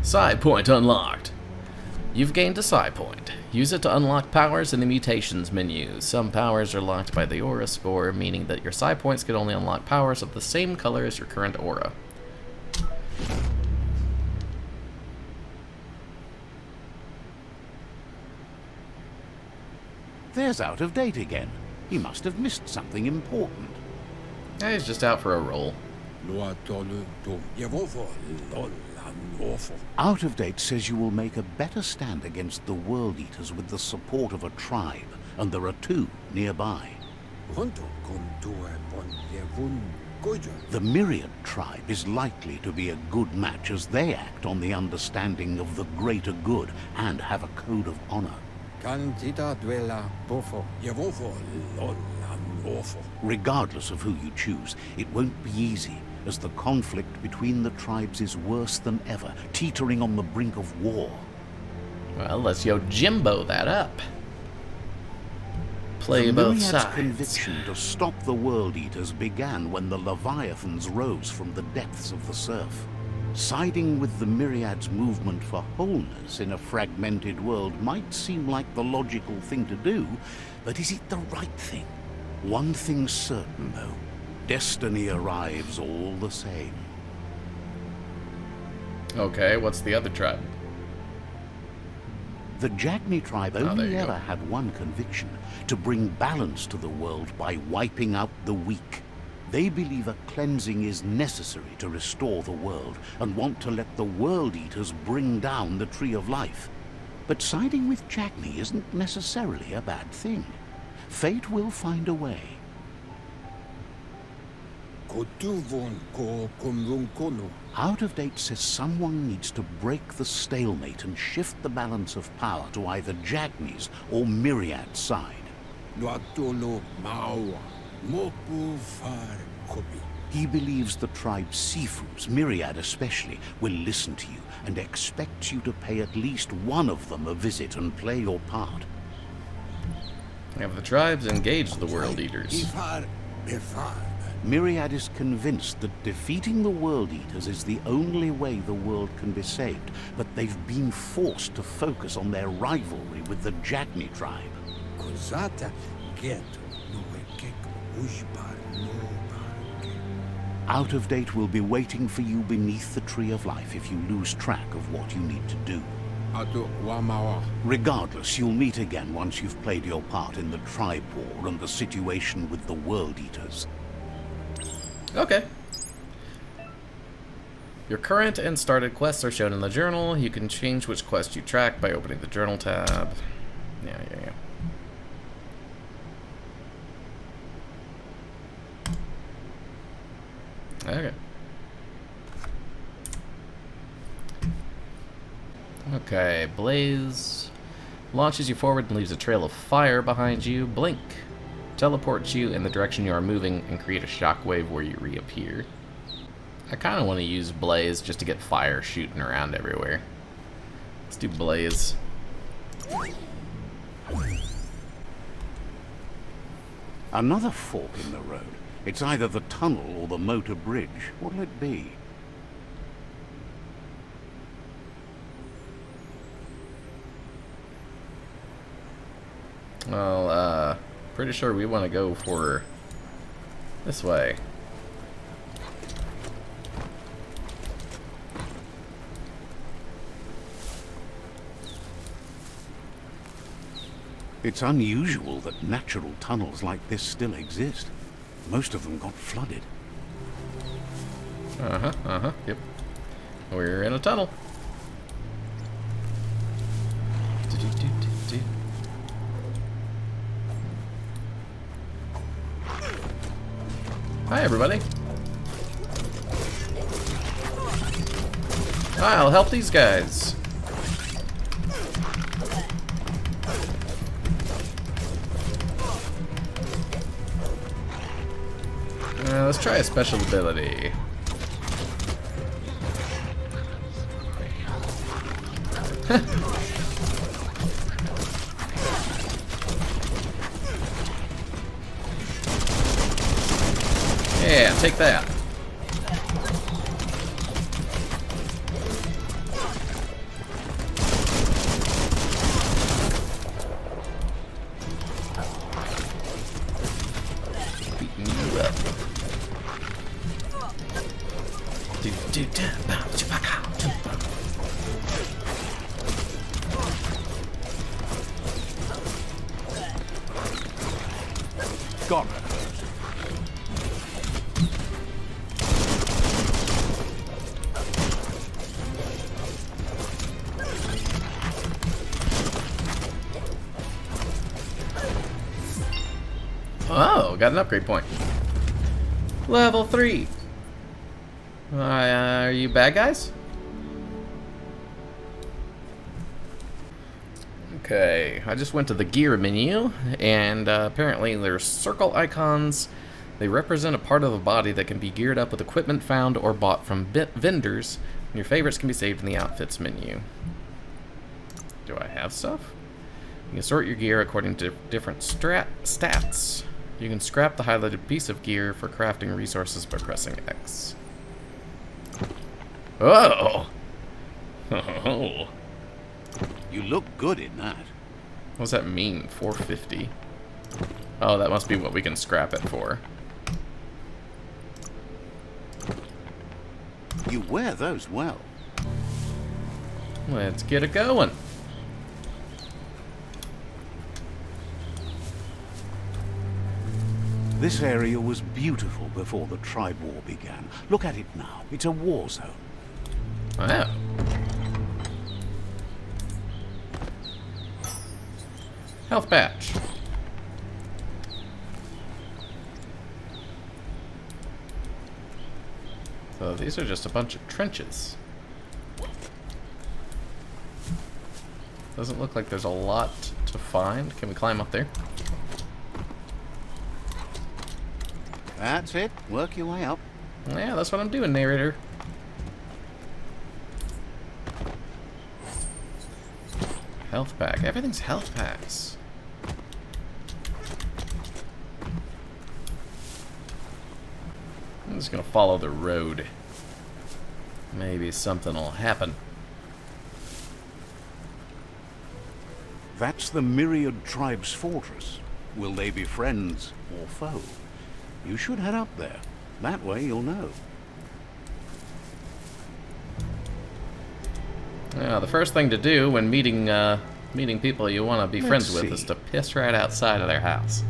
Psi point unlocked. You've gained a Psi point. Use it to unlock powers in the mutations menu. Some powers are locked by the aura score, meaning that your Psi points can only unlock powers of the same color as your current aura. There's Out of Date again. He must have missed something important. He's just out for a roll. Out of Date says you will make a better stand against the World Eaters with the support of a tribe, and there are 2 nearby. The Myriad tribe is likely to be a good match as they act on the understanding of the greater good and have a code of honor. Regardless of who you choose, it won't be easy, as the conflict between the tribes is worse than ever, teetering on the brink of war. Well, let's Jimbo that up. Play both sides. The conviction to stop the World Eaters began when the Leviathans rose from the depths of the surf. Siding with the Myriad's movement for wholeness in a fragmented world might seem like the logical thing to do, but is it the right thing? One thing's certain, though. Destiny arrives all the same. Okay, what's the other tribe? The Jagni tribe only ever had one conviction: to bring balance to the world by wiping out the weak. They believe a cleansing is necessary to restore the world, and want to let the World Eaters bring down the Tree of Life. But siding with Jagni isn't necessarily a bad thing. Fate will find a way. Out of Date says someone needs to break the stalemate and shift the balance of power to either Jagni's or Myriad's side. He believes the tribe Sifus, Myriad especially, will listen to you and expects you to pay at least one of them a visit and play your part. Have the tribes engaged the World Eaters? Myriad is convinced that defeating the World Eaters is the only way the world can be saved, but they've been forced to focus on their rivalry with the Jagni tribe. Out of Date will be waiting for you beneath the Tree of Life if you lose track of what you need to do. Regardless, you'll meet again once you've played your part in the tribe war and the situation with the World Eaters. Okay. Your current and started quests are shown in the journal. You can change which quest you track by opening the journal tab. Yeah. Okay. Okay, Blaze launches you forward and leaves a trail of fire behind you. Blink teleports you in the direction you are moving and create a shockwave where you reappear. I kind of want to use Blaze just to get fire shooting around everywhere. Let's do Blaze. Another fork in the road. It's either the tunnel or the motor bridge. What'll it be? Well, pretty sure we want to go for this way. It's unusual that natural tunnels like this still exist. Most of them got flooded. Yep. We're in a tunnel. Hi, everybody. I'll help these guys. Let's try a special ability. Yeah, take that. Got her. Oh, got an upgrade point. Level 3. Are you bad guys? Okay, I just went to the gear menu, and apparently there's circle icons. They represent a part of the body that can be geared up with equipment found or bought from vendors. Your favorites can be saved in the outfits menu. Do I have stuff? You can sort your gear according to different stats. You can scrap the highlighted piece of gear for crafting resources by pressing X. Oh! Oh! You look good in that. What does that mean? 450? Oh, that must be what we can scrap it for. You wear those well. Let's get it going. This area was beautiful before the tribe war began. Look at it now. It's a war zone. Wow. Health patch. So these are just a bunch of trenches. Doesn't look like there's a lot to find. Can we climb up there? That's it. Work your way up. Yeah, that's what I'm doing, narrator. Health pack. Everything's health packs. I'm just gonna follow the road. Maybe something will happen. That's the Myriad Tribe's fortress. Will they be friends or foe? You should head up there. That way you'll know. Yeah, the first thing to do when meeting people you want to be friends with is to piss right outside of their house.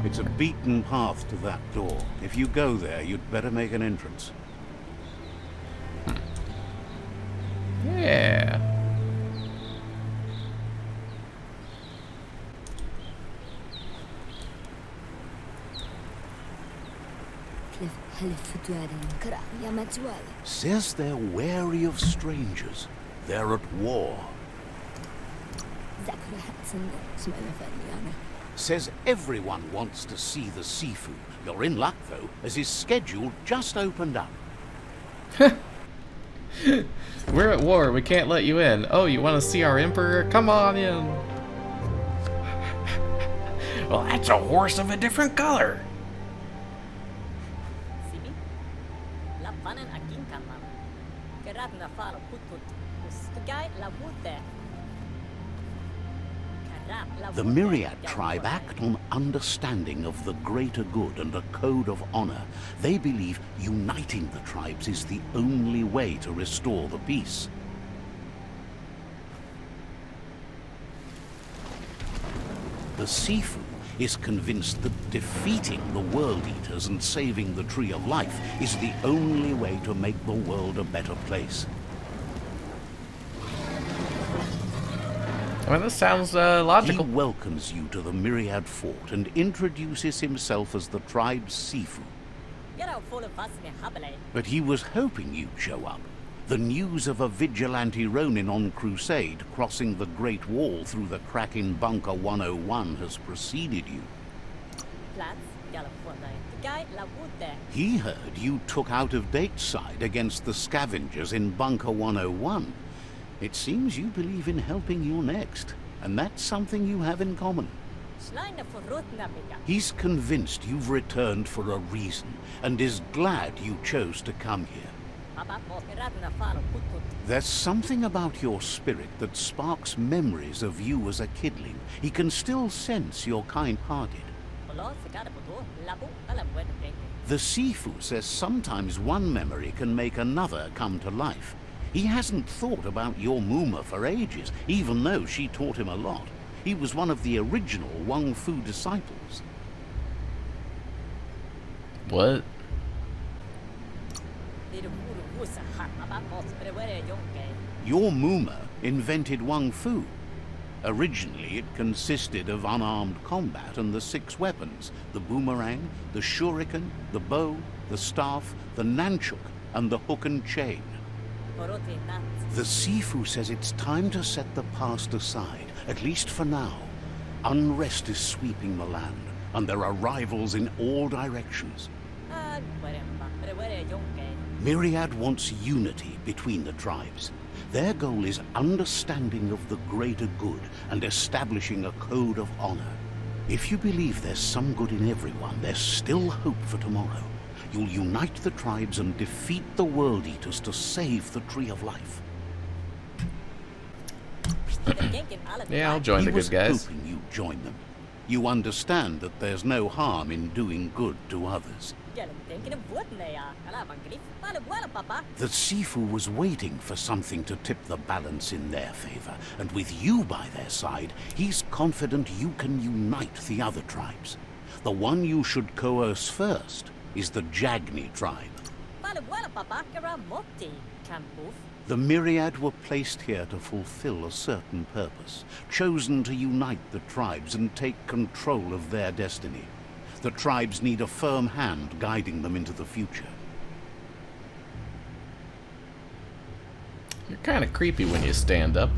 It's a beaten path to that door. If you go there, you'd better make an entrance. Yeah. Says they're wary of strangers. They're at war. Says everyone wants to see the seafood. You're in luck, though, as his schedule just opened up. We're at war. We can't let you in. Oh, you want to see our emperor? Come on in. Well, that's a horse of a different color. The Myriad tribe act on understanding of the greater good and a code of honor. They believe uniting the tribes is the only way to restore the peace. The Sifu is convinced that defeating the World Eaters and saving the Tree of Life is the only way to make the world a better place. I mean, this sounds logical. He welcomes you to the Myriad Fort and introduces himself as the tribe's Sifu. But he was hoping you'd show up. The news of a vigilante Ronin on crusade crossing the Great Wall through the crack in Bunker 101 has preceded you. He heard you took out-of-date side against the scavengers in Bunker 101. It seems you believe in helping your next, and that's something you have in common. He's convinced you've returned for a reason, and is glad you chose to come here. There's something about your spirit that sparks memories of you as a kidling. He can still sense you're kind-hearted. The Sifu says sometimes one memory can make another come to life. He hasn't thought about your Muma for ages, even though she taught him a lot. He was one of the original Wang Fu disciples. What? Your Muma invented Wang Fu. Originally, it consisted of unarmed combat and the 6 weapons: the boomerang, the shuriken, the bow, the staff, the nunchuk, and the hook and chain. The Sifu says it's time to set the past aside, at least for now. Unrest is sweeping the land, and there are rivals in all directions. Myriad wants unity between the tribes. Their goal is understanding of the greater good and establishing a code of honor. If you believe there's some good in everyone, there's still hope for tomorrow. You'll unite the tribes and defeat the World Eaters to save the Tree of Life. Yeah, I'll join the good guys. He was hoping you'd join them. You understand that there's no harm in doing good to others. The Sifu was waiting for something to tip the balance in their favor, and with you by their side, he's confident you can unite the other tribes. The one you should coerce first is the Jagni tribe. The Myriad were placed here to fulfill a certain purpose, chosen to unite the tribes and take control of their destiny. The tribes need a firm hand guiding them into the future. You're kind of creepy when you stand up.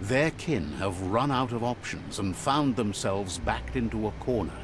Their kin have run out of options and found themselves backed into a corner.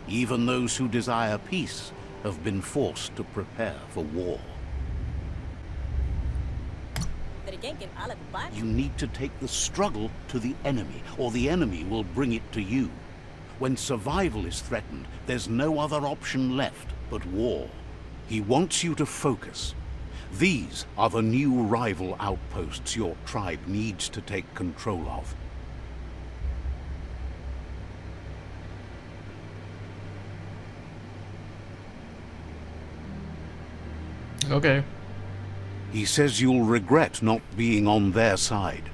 Even those who desire peace have been forced to prepare for war. You need to take the struggle to the enemy, or the enemy will bring it to you. When survival is threatened, there's no other option left but war. He wants you to focus. These are the new rival outposts your tribe needs to take control of. Okay. He says you'll regret not being on their side.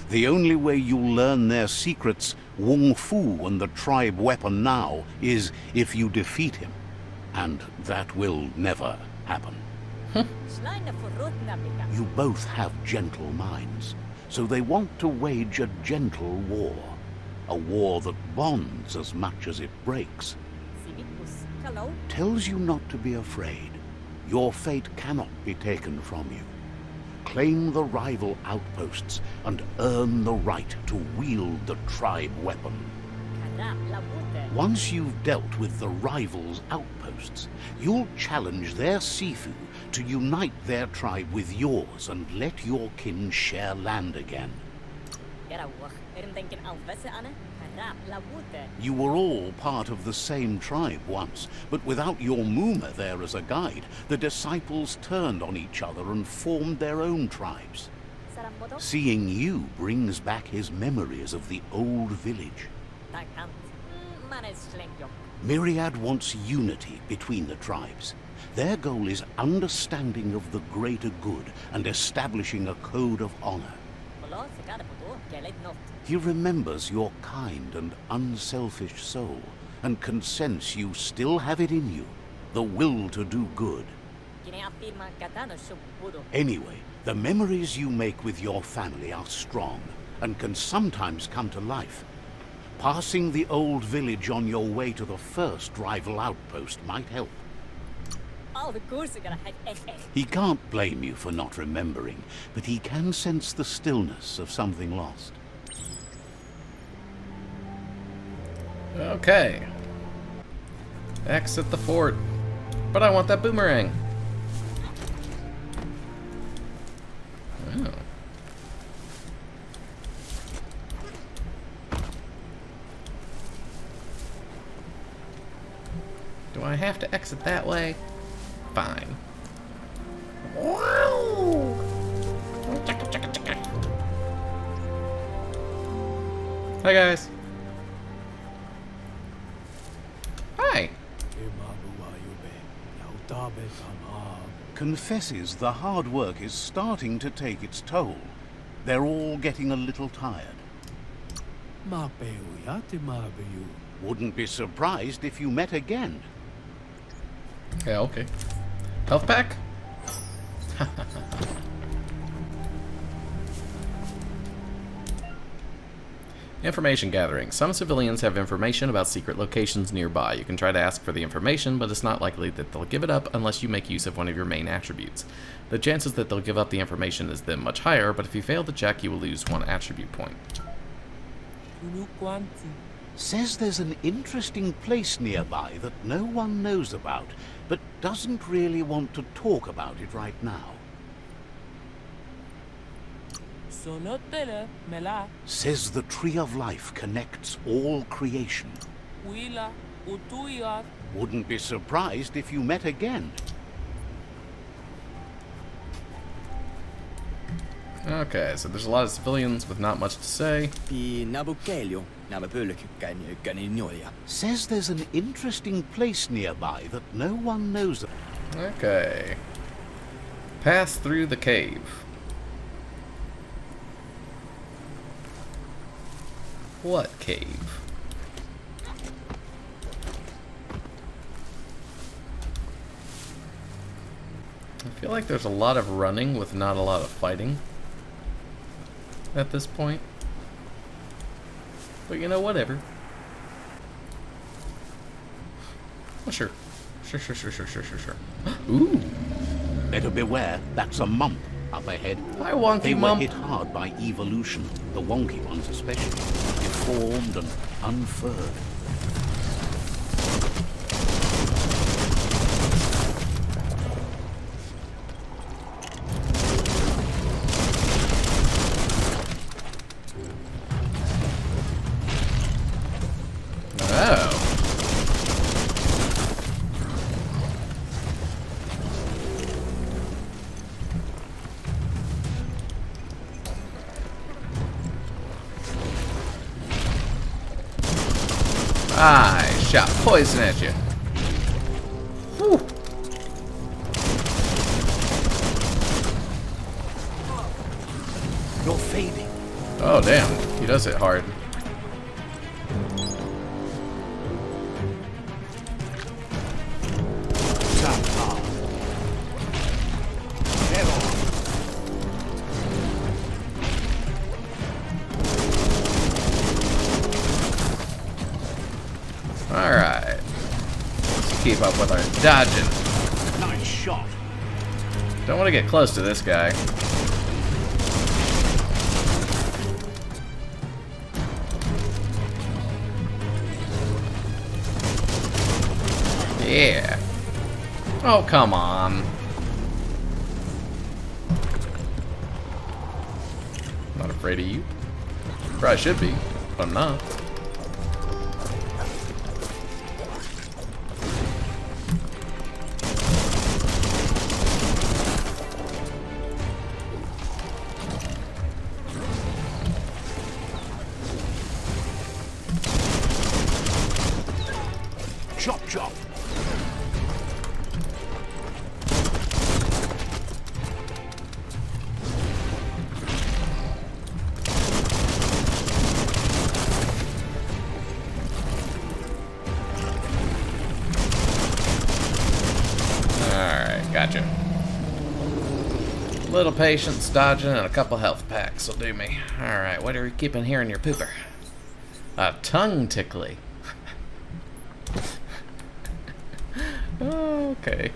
The only way you'll learn their secrets, Wung Fu and the tribe weapon now, is if you defeat him. And that will never happen. You both have gentle minds, so they want to wage a gentle war. A war that bonds as much as it breaks. Tells you not to be afraid. Your fate cannot be taken from you. Claim the rival outposts and earn the right to wield the tribe weapon. Once you've dealt with the rival's outposts, you'll challenge their Sifu to unite their tribe with yours and let your kin share land again. You were all part of the same tribe once, but without your Muma there as a guide, the disciples turned on each other and formed their own tribes. Seeing you brings back his memories of the old village. Myriad wants unity between the tribes. Their goal is understanding of the greater good and establishing a code of honor. He remembers your kind and unselfish soul, and can sense you still have it in you, the will to do good. Anyway, the memories you make with your family are strong, and can sometimes come to life. Passing the old village on your way to the first rival outpost might help. He can't blame you for not remembering, but he can sense the stillness of something lost. Okay. Exit the fort. But I want that boomerang. Oh. I have to exit that way? Fine. Wow! Hi, guys. Hi. Confesses the hard work is starting to take its toll. They're all getting a little tired. Wouldn't be surprised if you met again. Yeah, okay. Health pack? Information gathering. Some civilians have information about secret locations nearby. You can try to ask for the information, but it's not likely that they'll give it up unless you make use of one of your main attributes. The chances that they'll give up the information is then much higher, but if you fail the check, you will lose 1 attribute point. Says there's an interesting place nearby that no one knows about, but doesn't really want to talk about it right now. Says the Tree of Life connects all creation. Wouldn't be surprised if you met again. Okay, so there's a lot of civilians with not much to say. Says there's an interesting place nearby that no one knows about. Okay. Pass through the cave. What cave? I feel like there's a lot of running with not a lot of fighting at this point. But you know, whatever. Oh, sure. Sure. Ooh. Better beware, that's a mump up ahead. Hi, wonky They were mump. hit hard by evolution, the wonky ones especially. Deformed and unfurred. Oh. I shot poison at you. Whew. You're fading. Oh, damn. He does hit hard. Tap hard. Head on. Alright. Let's keep up with our dodging. Nice shot. Don't want to get close to this guy. Yeah. Oh, come on. Not afraid of you. Probably should be, but I'm not. Chop, chop. Alright, gotcha. Little patience, dodging, and a couple health packs will do me. Alright, what are you keeping here in your pooper? A tongue tickly. Okay.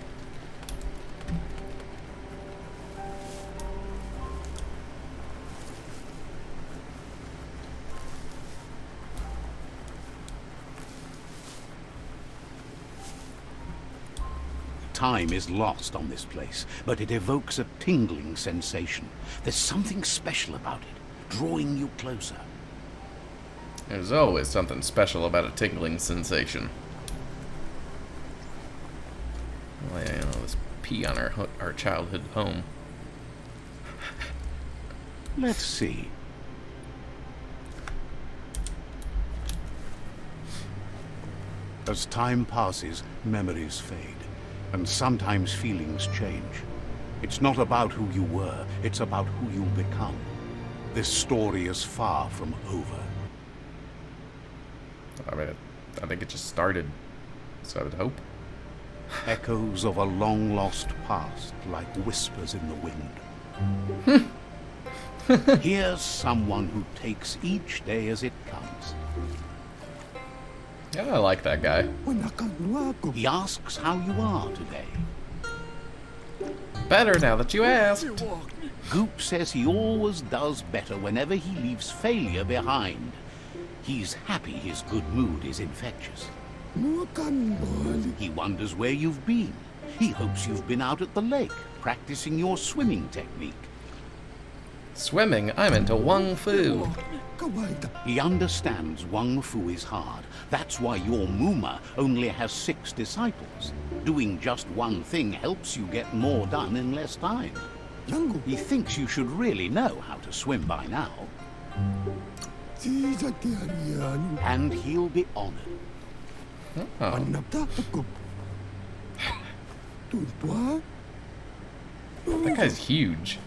Time is lost on this place, but it evokes a tingling sensation. There's something special about it, drawing you closer. There's always something special about a tingling sensation. Well, yeah, let's pee on our childhood home. Let's see. As time passes, memories fade, and sometimes feelings change. It's not about who you were, it's about who you'll become. This story is far from over. I mean, I think it just started, so I would hope. Echoes of a long-lost past, like whispers in the wind. Here's someone who takes each day as it comes. Yeah, I like that guy. He asks how you are today. Better now that you asked. Goop says he always does better whenever he leaves failure behind. He's happy his good mood is infectious. He wonders where you've been. He hopes you've been out at the lake, practicing your swimming technique. Swimming? I'm into Wung Fu. He understands Wung Fu is hard. That's why your Muma only has 6 disciples. Doing just one thing helps you get more done in less time. He thinks you should really know how to swim by now. And he'll be honored. Oh. That guy's huge.